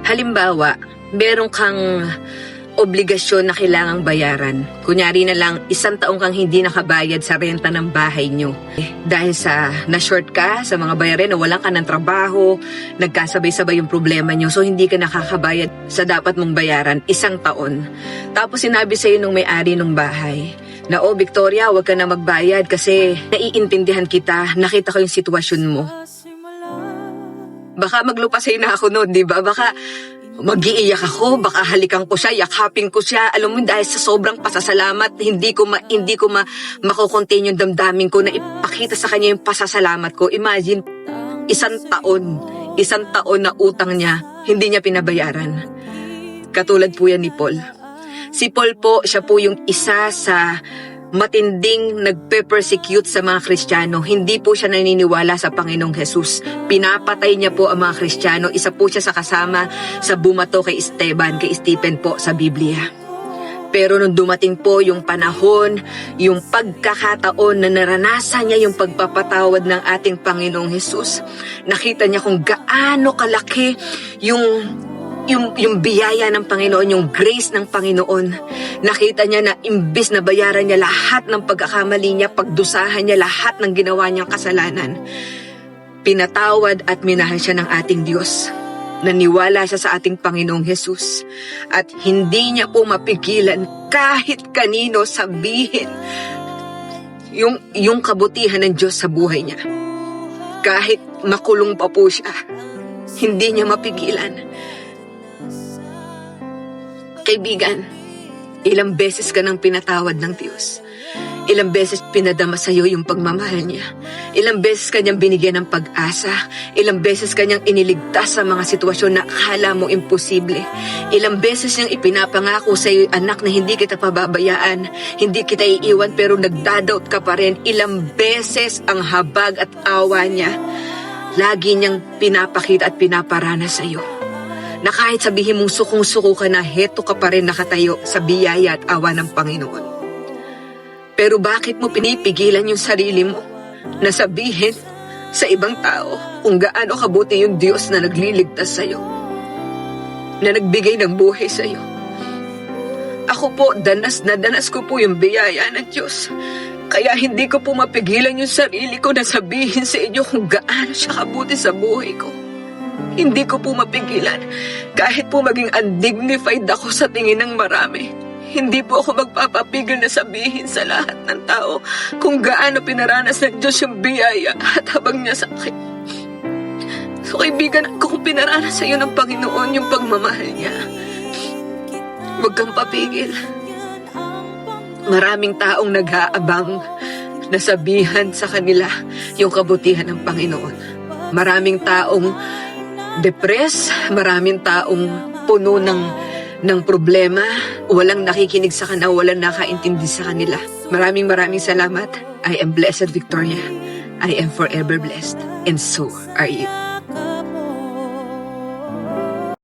Halimbawa, meron kang obligasyon na kailangang bayaran. Kunyari na lang, 1 taong kang hindi nakabayad sa renta ng bahay nyo. Dahil sa na-short ka sa mga bayarin o walang ka ng trabaho, nagkasabay-sabay yung problema nyo, so hindi ka nakakabayad sa dapat mong bayaran 1 taon. Tapos sinabi sa'yo nung may-ari ng bahay na, "Oh, Victoria, huwag ka na magbayad kasi naiintindihan kita, nakita ko yung sitwasyon mo." Baka maglupasay na ako noon, di ba? Baka mag-iiyak ako, baka halikan ko siya, yakapin ko siya. Alam mo, dahil sa sobrang pasasalamat, hindi ko makocontain yung damdamin ko na ipakita sa kanya yung pasasalamat ko. Imagine, 1 taon na utang niya, hindi niya pinabayaran. Katulad po yan ni Paul. Si Paul po, siya po yung isa sa matinding nagpe-persecute sa mga Kristiyano. Hindi po siya naniniwala sa Panginoong Hesus. Pinapatay niya po ang mga Kristiyano. Isa po siya sa kasama sa bumato kay Stephen po sa Biblia. Pero nung dumating po yung panahon, yung pagkakataon na naranasan niya yung pagpapatawad ng ating Panginoong Hesus, nakita niya kung gaano kalaki yung biyaya ng Panginoon, yung grace ng Panginoon. Nakita niya na imbis na bayaran niya lahat ng pagkakamali niya, pagdusahan niya lahat ng ginawa niyang kasalanan, pinatawad at minahal siya ng ating Diyos. Naniwala siya sa ating Panginoong Hesus. At hindi niya po mapigilan kahit kanino sabihin yung kabutihan ng Diyos sa buhay niya. Kahit makulong pa po siya, hindi niya mapigilan. Kaibigan, ilang beses ka nang pinatawad ng Diyos. Ilang beses pinadama sa iyo yung pagmamahal niya. Ilang beses kanyang binigyan ng pag-asa. Ilang beses kanyang iniligtas sa mga sitwasyon na akala mo imposible. Ilang beses niyang ipinapangako sa iyo, anak, na hindi kita pababayaan, hindi kita iiwan, pero nagdadoubt ka pa rin. Ilang beses ang habag at awa niya, lagi niyang pinapakita at pinaparana sa iyo. Na kahit sabihin mong sukong-suko ka na, heto ka pa rin nakatayo sa biyaya at awa ng Panginoon. Pero bakit mo pinipigilan yung sarili mo na sabihin sa ibang tao kung gaano kabuti yung Diyos na nagliligtas sa iyo, na nagbigay ng buhay sa iyo? Ako po, danas na danas ko po yung biyaya ng Diyos. Kaya hindi ko po mapigilan yung sarili ko na sabihin sa inyo kung gaano siya kabuti sa buhay ko. Hindi ko po mapigilan. Kahit po maging undignified ako sa tingin ng marami, hindi po ako magpapapigil na sabihin sa lahat ng tao kung gaano pinaranas ng Diyos yung biyaya at habang niya sa akin. So kaibigan, kung pinaranas sa iyo ng Panginoon yung pagmamahal niya, huwag kang papigil. Maraming taong nag-aabang na sabihan sa kanila yung kabutihan ng Panginoon. Maraming taong depressed, maraming taong puno ng problema, walang nakikinig sa kanila, walang nakaintindi sa kanila. Maraming salamat. I am blessed, Victoria. I am forever blessed, and so are you.